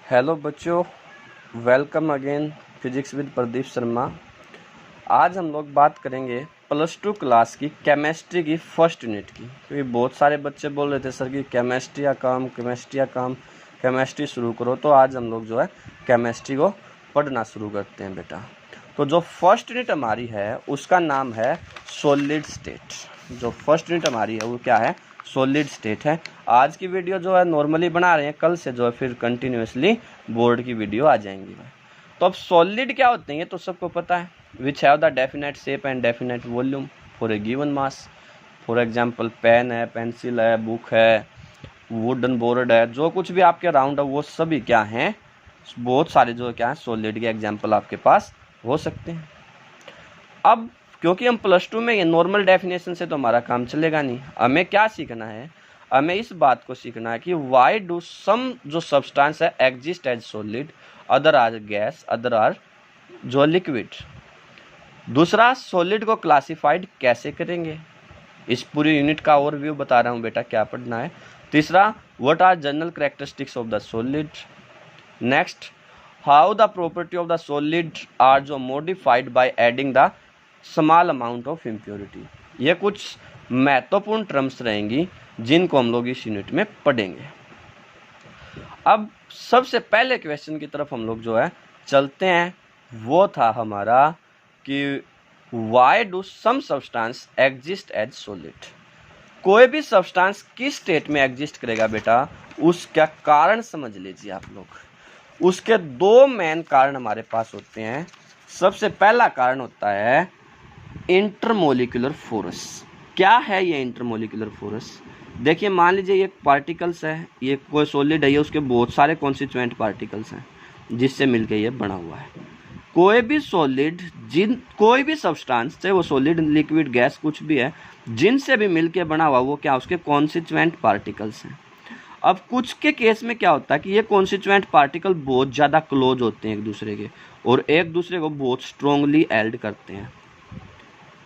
Hello बच्चों, welcome again physics with Pradeep Sharma. आज हम लोग बात करेंगे +2 क्लास की केमिस्ट्री की फर्स्ट यूनिट की। क्योंकि बहुत सारे बच्चे बोल रहे थे सर कि केमिस्ट्री शुरू करो, तो आज हम लोग जो है केमिस्ट्री को पढ़ना शुरू करते हैं बेटा। तो जो फर्स्ट यूनिट हमारी है उसका नाम है सॉलिड स्टेट। जो फर्स्ट यूनिट हमारी है वो क्या है? सॉलिड स्टेट है। आज की वीडियो जो है नॉर्मली बना रहे हैं, कल से जो है फिर कंटिन्यूसली बोर्ड की वीडियो आ जाएंगी। तो अब सॉलिड क्या होते हैं ये तो सबको पता है। Which have the definite shape and definite volume for a given mass. For example pen है, पेंसिल है, बुक है, वुडन बोर्ड है, जो कुछ भी आपके अराउंड है वो सभी क्या हैं? बहुत सारे जो क्या है सॉलिड के एग्जाम्पल आपके पास हो सकते हैं। अब क्योंकि हम +2 में ये नॉर्मल डेफिनेशन से तो हमारा काम चलेगा नहीं, हमें क्या सीखना है? हमें इस बात को सीखना है कि वाई डू सम जो सब्सटेंस है exist as solid, other are gas, other are जो लिक्विड। दूसरा, सॉलिड को क्लासिफाइड कैसे करेंगे, इस पूरी यूनिट का ओवरव्यू बता रहा हूँ बेटा, क्या पढ़ना है। तीसरा, what are general characteristics of the solid. Next, how the property of the solid are जो modified by adding the small amount of impurity. ये कुछ महत्वपूर्ण टर्म्स रहेंगी जिनको हम लोग इस यूनिट में पढ़ेंगे। अब सबसे पहले क्वेश्चन की तरफ हम लोग जो है चलते हैं, वो था हमारा कि why do some substance exist as solid. कोई भी सब्सटेंस किस स्टेट में एग्जिस्ट करेगा बेटा, उसका कारण समझ लीजिए आप लोग। उसके दो मेन कारण हमारे पास होते हैं। सबसे पहला कारण होता है इंटरमोलिकुलर फोर्स। क्या है ये इंटरमोलिकुलर फोर्स? देखिए, मान लीजिए ये पार्टिकल्स है, ये कोई सॉलिड है, ये उसके बहुत सारे कॉन्स्टिट्यूएंट पार्टिकल्स हैं जिससे मिलके ये बना हुआ है। कोई भी सॉलिड, कोई भी सब्सटेंस, चाहे वो सॉलिड, लिक्विड, गैस, कुछ भी है, जिनसे भी मिलके बना हुआ वो क्या, उसके कॉन्स्टिट्यूएंट पार्टिकल्स हैं। अब कुछ के केस में क्या होता है कि ये कॉन्स्टिट्यूएंट पार्टिकल बहुत ज़्यादा क्लोज होते हैं एक दूसरे के, और एक दूसरे को बहुत स्ट्रोंगली एल्ड करते हैं।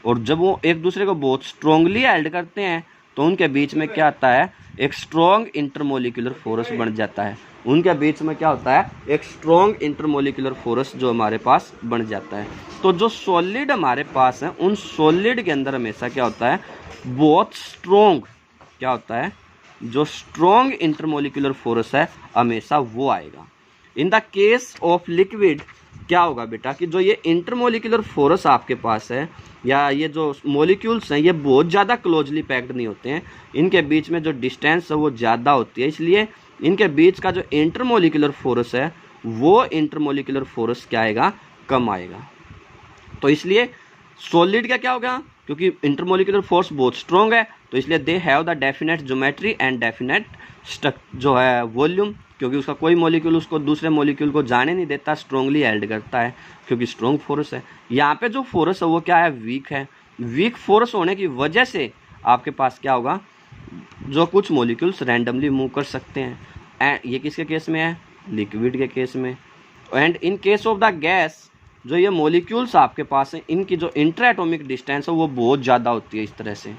और जब वो एक दूसरे को बहुत स्ट्रोंगली एल्ड करते हैं तो उनके बीच में क्या आता है, एक स्ट्रॉन्ग इंटरमोलिकुलर फोर्स बन जाता है। उनके बीच में क्या होता है, एक स्ट्रॉन्ग इंटरमोलिकुलर फोर्स जो हमारे पास बन जाता है। तो जो सॉलिड हमारे पास है, उन सॉलिड के अंदर हमेशा क्या होता है, बहुत स्ट्रॉन्ग क्या होता है, जो स्ट्रॉन्ग इंटरमोलिकुलर फोर्स है हमेशा वो आएगा। इन द केस ऑफ लिक्विड क्या होगा बेटा कि जो ये इंटरमोलिकुलर फोर्स आपके पास है, या ये जो मॉलिक्यूल्स हैं, ये बहुत ज़्यादा क्लोजली पैक्ड नहीं होते हैं, इनके बीच में जो डिस्टेंस है वो ज़्यादा होती है, इसलिए इनके बीच का जो इंटरमोलिकुलर फोर्स है वो इंटरमोलिकुलर फोर्स क्या आएगा, कम आएगा। तो इसलिए सॉलिड का क्या होगा, क्योंकि इंटरमोलिकुलर फोर्स बहुत स्ट्रॉन्ग है, तो इसलिए they have the definite geometry and definite जो है वॉल्यूम, क्योंकि उसका कोई मॉलिक्यूल उसको दूसरे मॉलिक्यूल को जाने नहीं देता, स्ट्रॉन्गली हेल्ड करता है क्योंकि स्ट्रॉन्ग फोर्स है। यहाँ पे जो फोर्स है वो क्या है, वीक है। वीक फोर्स होने की वजह से आपके पास क्या होगा, जो कुछ मॉलिक्यूल्स रैंडमली मूव कर सकते हैं। एंड ये किसके केस में है, लिक्विड के केस में। And in case of the gas, जो ये मॉलिक्यूल्स आपके पास हैं, इनकी जो इंटर एटॉमिक डिस्टेंस है वो बहुत ज़्यादा होती है इस तरह से।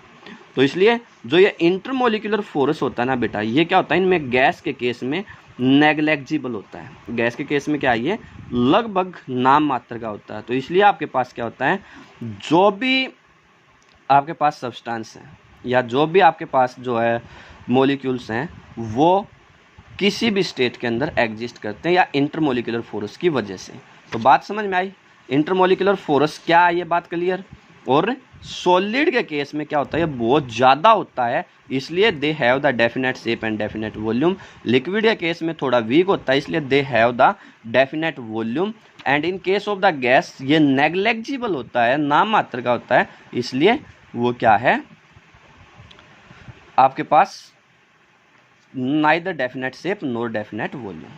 तो इसलिए जो ये इंटरमोलिकुलर फोर्स होता है ना बेटा, ये क्या होता है, इनमें गैस के केस में नेग्लेक्जिबल होता है। गैस के केस में क्या है, ये लगभग नाम मात्र का होता है। तो इसलिए आपके पास क्या होता है, जो भी आपके पास सब्सटेंस है या जो भी आपके पास जो है मॉलिक्यूल्स हैं, वो किसी भी स्टेट के अंदर एग्जिस्ट करते हैं या इंटरमोलिकुलर फोर्स की वजह से। तो बात समझ में आई, इंटरमोलिकुलर फोर्स क्या है, ये बात क्लियर। और सॉलिड के केस में क्या होता है, ये बहुत ज़्यादा होता है, इसलिए they have the definite shape and definite volume. Liquid के केस में थोड़ा वीक होता है, इसलिए they have the definite volume. And in case of the gas ये नेग्लेक्जिबल होता है, नाम मात्र का होता है, इसलिए वो क्या है, आपके पास नाइदर डेफिनेट शेप नोर डेफिनेट वॉल्यूम।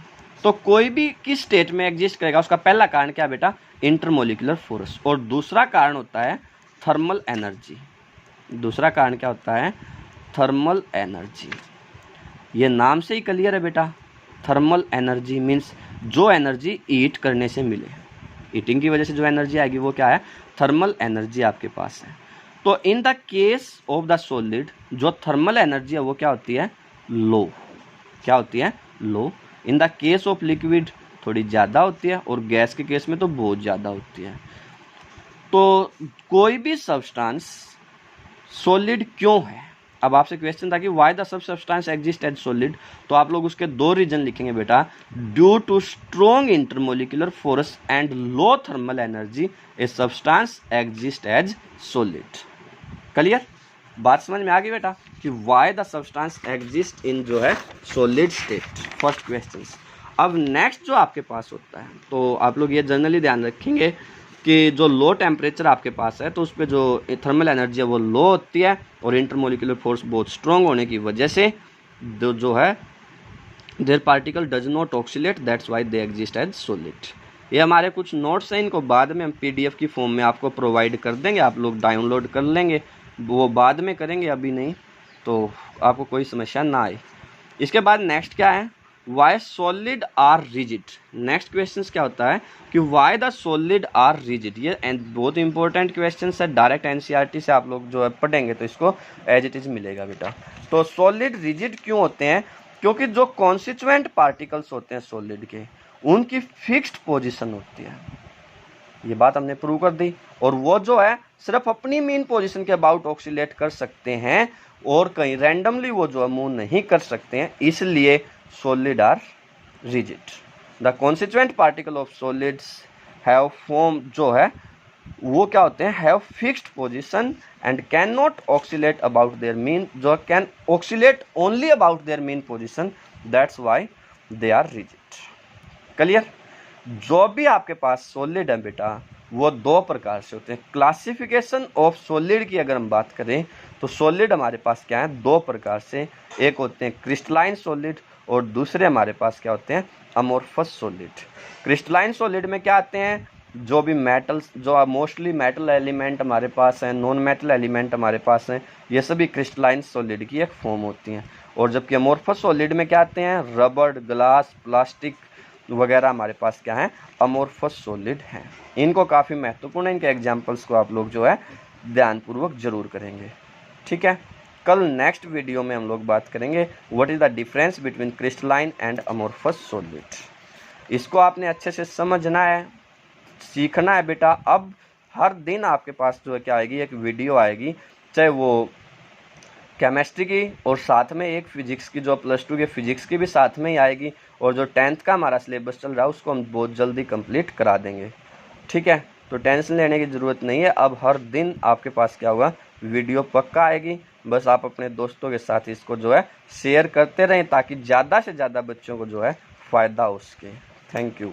तो कोई भी किस स्टेट में एग्जिस्ट करेगा, उसका पहला कारण क्या बेटा, इंटरमोलिकुलर फोर्स। और दूसरा कारण होता है थर्मल एनर्जी। दूसरा कारण क्या होता है, थर्मल एनर्जी। ये नाम से ही क्लियर है बेटा, थर्मल एनर्जी मीन्स जो एनर्जी ईट करने से मिले, ईटिंग की वजह से जो एनर्जी आएगी वो क्या है, थर्मल एनर्जी आपके पास है। तो in the case of the solid जो थर्मल एनर्जी है वो क्या होती है, लो। क्या होती है, low. In the case of liquid थोड़ी ज़्यादा होती है और गैस के केस में तो बहुत ज़्यादा होती है। तो कोई भी सब्सटेंस सॉलिड क्यों है, अब आपसे क्वेश्चन था कि why the sub substance exist as solid, तो आप लोग उसके दो रीजन लिखेंगे बेटा। Due to strong intermolecular force and low thermal energy a substance exist as solid. Clear, बात समझ में आ गई बेटा कि why the substance exist in जो है सॉलिड स्टेट, फर्स्ट क्वेश्चन। अब नेक्स्ट जो आपके पास होता है, तो आप लोग ये जनरली ध्यान रखेंगे कि जो लो टेम्परेचर आपके पास है तो उस पर जो थर्मल एनर्जी है वो लो होती है और इंटरमोलिकुलर फोर्स बहुत स्ट्रॉन्ग होने की वजह से जो है there particle does not oscillate, that's why they exist as solid. ये हमारे कुछ नोट्स हैं, इनको बाद में हम PDF की फॉर्म में आपको प्रोवाइड कर देंगे, आप लोग डाउनलोड कर लेंगे, वो बाद में करेंगे, अभी नहीं, तो आपको कोई समस्या ना आए। इसके बाद नेक्स्ट क्या है, why solid are rigid. Next question क्या होता है कि why the solid are rigid. ये बहुत इंपॉर्टेंट क्वेश्चन है, डायरेक्ट NCERT से आप लोग जो है पढ़ेंगे तो इसको एज इट इज मिलेगा बेटा। तो सॉलिड रिजिड क्यों होते हैं, क्योंकि जो कॉन्स्टिट्यूएंट पार्टिकल्स होते हैं सॉलिड के उनकी फिक्स्ड पोजीशन होती है, ये बात हमने प्रूव कर दी, और वो जो है सिर्फ अपनी मीन पोजीशन के अबाउट ऑक्सीलेट कर सकते हैं और कहीं रैंडमली वो जो है मूव नहीं कर सकते हैं, इसलिए solid are rigid. The constituent particle of solids have form जो है वो क्या होते हैं, have fixed position and can not oscillate about their mean, जो can oscillate only about their mean position, that's why they are rigid. Clear, जो भी आपके पास सॉलिड है बेटा वो दो प्रकार से होते हैं। क्लासिफिकेशन ऑफ सॉलिड की अगर हम बात करें तो सॉलिड हमारे पास क्या है, दो प्रकार से, एक होते हैं क्रिस्टलाइन सॉलिड और दूसरे हमारे पास क्या होते हैं, अमोर्फस सॉलिड। क्रिस्टलाइन सॉलिड में क्या आते हैं, जो भी मेटल्स, जो मोस्टली मेटल एलिमेंट हमारे पास हैं, नॉन मेटल एलिमेंट हमारे पास हैं, ये सभी क्रिस्टलाइन सॉलिड की एक फॉर्म होती हैं। और जबकि अमोर्फस सॉलिड में क्या आते हैं, रबड़, ग्लास, प्लास्टिक वगैरह हमारे पास क्या है, अमोर्फस सॉलिड हैं। इनको काफ़ी महत्वपूर्ण है, इनके एग्जाम्पल्स को आप लोग जो है ध्यानपूर्वक जरूर करेंगे। ठीक है, कल नेक्स्ट वीडियो में हम लोग बात करेंगे what is the difference between crystalline and amorphous solid. इसको आपने अच्छे से समझना है, सीखना है बेटा। अब हर दिन आपके पास जो है क्या आएगी, एक वीडियो आएगी, चाहे वो केमिस्ट्री की और साथ में एक फिजिक्स की, जो +2 के फिजिक्स की भी साथ में ही आएगी, और जो 10th का हमारा सिलेबस चल रहा है उसको हम बहुत जल्दी कंप्लीट करा देंगे। ठीक है, तो टेंशन लेने की ज़रूरत नहीं है, अब हर दिन आपके पास क्या होगा, वीडियो पक्का आएगी। बस आप अपने दोस्तों के साथ इसको जो है शेयर करते रहें ताकि ज़्यादा से ज़्यादा बच्चों को जो है फ़ायदा हो सके। Thank you.